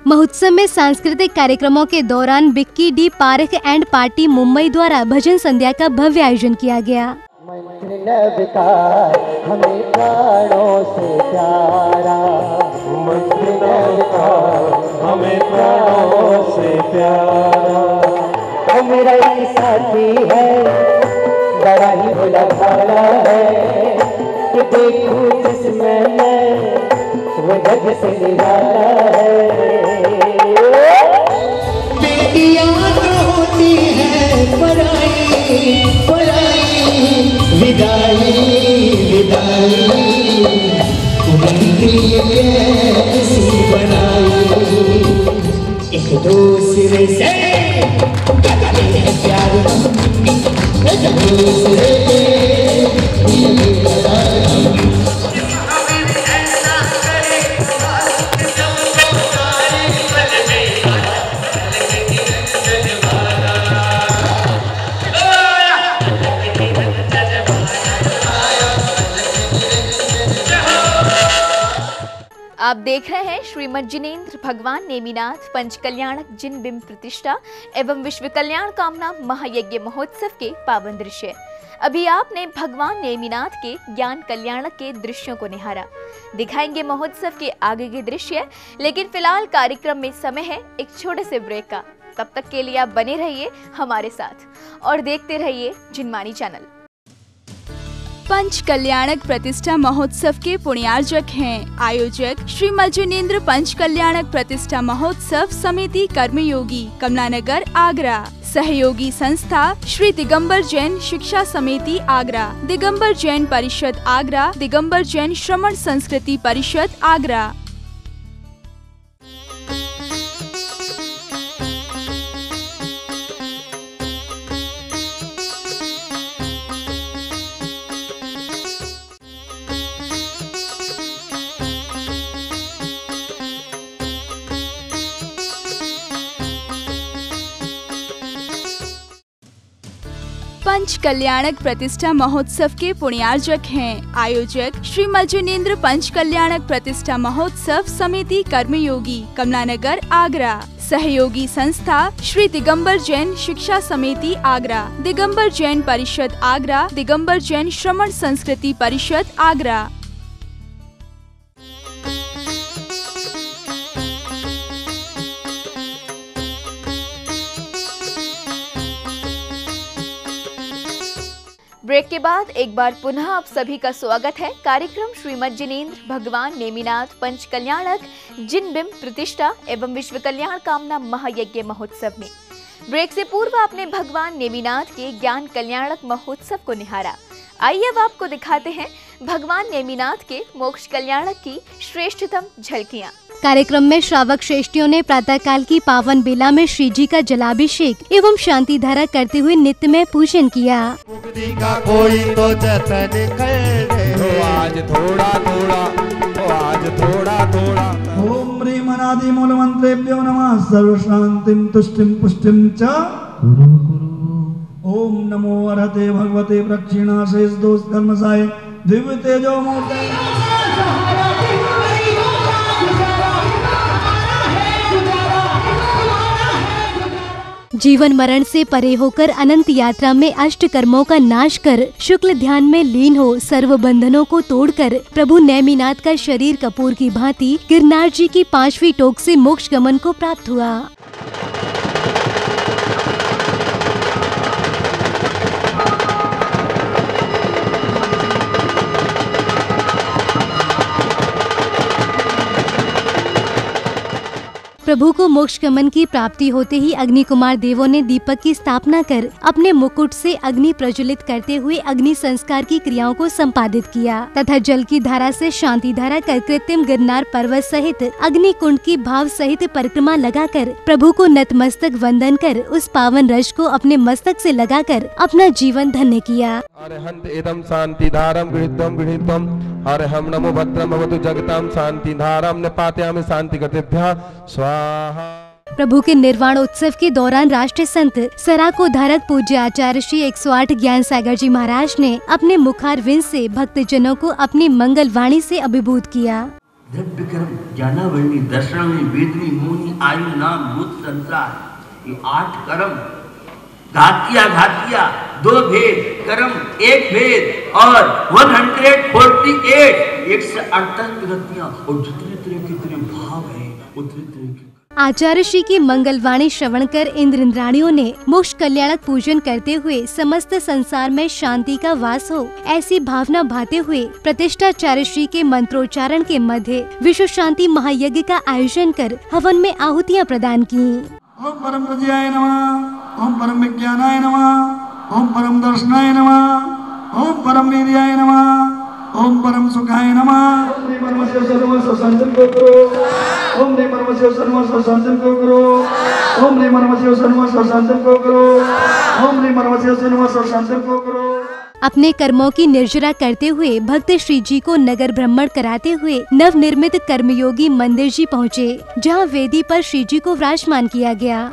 महोत्सव में सांस्कृतिक कार्यक्रमों के दौरान Vicky D Parekh and party Mumbai द्वारा भजन संध्या का भव्य आयोजन किया गया। हमें प्राणों से प्यारा, हमें प्राणों से प्यारा, वो मेरा ही साथी है, बड़ा ही भला भाला है, कि देखूं जिसमें मैं वो जग से निराला है। बेटियां तो होती है पराई पराई, विदाई विदाई, बनती कैसी बनाई, एक दूसरे से करते हैं प्यार, एक दूसरे से आप देख रहे हैं श्रीमद जिनेंद्र भगवान नेमिनाथ पंचकल्याणक जिन बिंब प्रतिष्ठा एवं विश्व कल्याण कामना महायज्ञ महोत्सव के पावन दृश्य। अभी आपने भगवान नेमिनाथ के ज्ञान कल्याणक के दृश्यों को निहारा। दिखाएंगे महोत्सव के आगे के दृश्य, लेकिन फिलहाल कार्यक्रम में समय है एक छोटे से ब्रेक का। तब तक के लिए आप बने रहिए हमारे साथ और देखते रहिए जिनमानी चैनल। पंच कल्याणक प्रतिष्ठा महोत्सव के पुण्यार्जक हैं आयोजक श्री मज्जुनेन्द्र पंच कल्याणक प्रतिष्ठा महोत्सव समिति कर्मयोगी, कमला नगर, आगरा। सहयोगी संस्था श्री दिगंबर जैन शिक्षा समिति आगरा, दिगंबर जैन परिषद आगरा, दिगंबर जैन श्रमण संस्कृति परिषद आगरा। पंच कल्याणक प्रतिष्ठा महोत्सव के पुण्यार्जक हैं आयोजक श्री मज्जुनेन्द्र पंच कल्याणक प्रतिष्ठा महोत्सव समिति कर्मयोगी, कमला नगर, आगरा। सहयोगी संस्था श्री दिगंबर जैन शिक्षा समिति आगरा, दिगंबर जैन परिषद आगरा, दिगंबर जैन श्रमण संस्कृति परिषद आगरा। ब्रेक के बाद एक बार पुनः आप सभी का स्वागत है कार्यक्रम श्रीमद जिनेंद्र भगवान नेमिनाथ पंच कल्याणक जिन बिंब प्रतिष्ठा एवं विश्व कल्याण कामना महायज्ञ महोत्सव में। ब्रेक से पूर्व आपने भगवान नेमिनाथ के ज्ञान कल्याणक महोत्सव को निहारा। आइए अब आपको दिखाते हैं भगवान नेमिनाथ के मोक्ष कल्याणक की श्रेष्ठतम झलकियाँ। कार्यक्रम में श्रावक श्रेष्ठियों ने प्रातःकाल की पावन बेला में श्री जी का जलाभिषेक एवं शांति धारा करते हुए नित्य में पूजन किया। का कोई तो जतन करे, आज थोड़ा थोड़ा, आज थोड़ा थोड़ा। ओम ह्रीं अनादि मूल मंत्रेभ्यो नमः सर्व शांतिं तुष्टिं पुष्टिं च ओम नमो अरहते भगवते प्रक्षिणाशेष दोष कर्मसाय दिव्य तेजो मूर्ते। जीवन मरण से परे होकर अनंत यात्रा में अष्ट कर्मों का नाश कर शुक्ल ध्यान में लीन हो सर्व बंधनों को तोड़कर प्रभु नेमिनाथ का शरीर कपूर की भांति गिरनार जी की 5वीं टोक से मोक्ष गमन को प्राप्त हुआ। प्रभु को मोक्ष गमन की प्राप्ति होते ही अग्नि कुमार देवों ने दीपक की स्थापना कर अपने मुकुट से अग्नि प्रज्वलित करते हुए अग्नि संस्कार की क्रियाओं को संपादित किया तथा जल की धारा से शांति धारा कर कृत्रिम गिरनार पर्वत सहित अग्नि कुंड की भाव सहित परिक्रमा लगाकर प्रभु को नतमस्तक वंदन कर उस पावन रज को अपने मस्तक से लगाकर अपना जीवन धन्य किया। अरहंत इदं शांति धारम गृहीत्वं गृहीत्वं अरहं नमो भद्रं भवतु जगतां शांति धारम निपातयामि शांति गतिभ्यः स्वाहा। प्रभु के निर्वाण उत्सव के दौरान राष्ट्रीय संत सराको धारक पूज्य आचार्य श्री 108 ज्ञान सागर जी महाराज ने अपने मुखारविंद से भक्तजनों को अपनी मंगल वाणी से अभिभूत किया। द्रव्य कर्म ज्ञानावरणी दर्शनावरणी वेदनी मोनी आयु नाम भूत संसार, ये 8 कर्म घातिया घातिया 2 भेद कर्म 1 भेद और 148 148 गतियां और जितने तरह के भाव है उतने तरह के। आचार्य श्री की मंगलवाणी श्रवण कर इंद्र इंद्राणियों ने मोक्ष कल्याणक पूजन करते हुए समस्त संसार में शांति का वास हो ऐसी भावना भाते हुए प्रतिष्ठाचार्य श्री के मंत्रोच्चारण के मध्य विश्व शांति महायज्ञ का आयोजन कर हवन में आहुतियाँ प्रदान की। ओम परम प्रज्ञाय नमः, ओम परम विज्ञानाय नमः, ओम परम दर्शनाय नमः, ओम परम वीर्याय नमः, ओम परम सुखाय नमः। ओम ह्रीं परमशिव सर्व संचन को करो, ओम ह्रीं परमशिव सर्व संचन को करो, ओम ह्रीं परमशिव सर्व संचन को करो, ओम ह्रीं परमशिव सर्व संचन को करो। अपने कर्मों की निर्जरा करते हुए भक्त श्री जी को नगर भ्रमण कराते हुए नव निर्मित कर्मयोगी मंदिर जी पहुँचे, जहाँ वेदी पर श्री जी को विराजमान किया गया।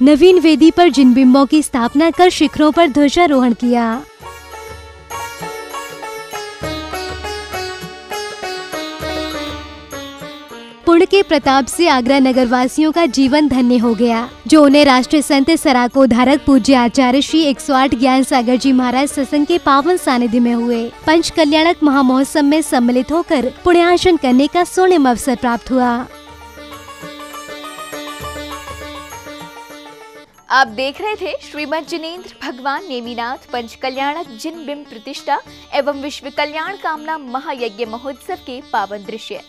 नवीन वेदी पर जिन बिंबों की स्थापना कर शिखरों पर ध्वजारोहण किया। पुण्य के प्रताप से आगरा नगरवासियों का जीवन धन्य हो गया, जो उन्हें राष्ट्रीय संत सराको धारक पूज्य आचार्य श्री 108 ज्ञान सागर जी महाराज सत्संग के पावन सानिध्य में हुए पंच कल्याणक महामहोत्सव में सम्मिलित होकर पुण्यार्जन करने का स्वर्णिम अवसर प्राप्त हुआ। आप देख रहे थे श्रीमद जिनेंद्र भगवान नेमिनाथ पंच कल्याणक जिन बिंब प्रतिष्ठा एवं विश्व कल्याण कामना महायज्ञ महोत्सव के पावन दृश्य।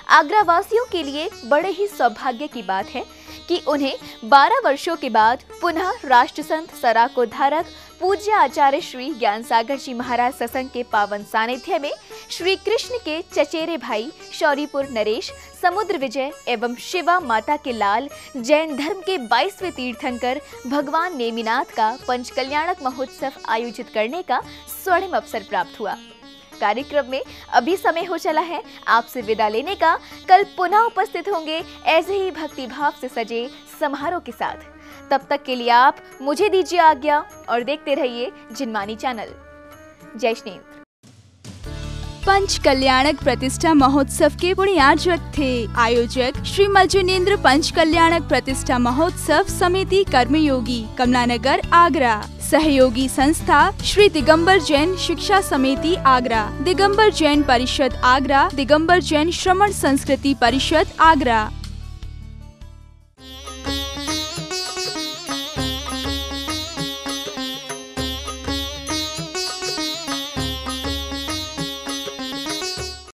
आगरा वासियों के लिए बड़े ही सौभाग्य की बात है कि उन्हें 12 वर्षों के बाद पुनः राष्ट्र संत सराको धारक पूज्य आचार्य श्री ज्ञान सागर जी महाराज सत्संग के पावन सानिध्य में श्री कृष्ण के चचेरे भाई शौरीपुर नरेश, समुद्र विजय एवं शिवा माता के लाल जैन धर्म के 22वें तीर्थंकर भगवान नेमिनाथ का पंच कल्याणक महोत्सव आयोजित करने का स्वर्णिम अवसर प्राप्त हुआ। कार्यक्रम में अभी समय हो चला है आपसे विदा लेने का। कल पुनः उपस्थित होंगे ऐसे ही भक्ति भाव से सजे समारोह के साथ। तब तक के लिए आप मुझे दीजिए आज्ञा और देखते रहिए जिनमानी चैनल। जय श्री। पंच कल्याणक प्रतिष्ठा महोत्सव के पुण्यार्चक थे। आयोजक श्री मज्जनेन्द्र पंच कल्याणक प्रतिष्ठा महोत्सव समिति कर्मयोगी, कमलानगर, आगरा। सहयोगी संस्था श्री दिगंबर जैन शिक्षा समिति आगरा, दिगंबर जैन परिषद आगरा, दिगंबर जैन श्रमण संस्कृति परिषद आगरा।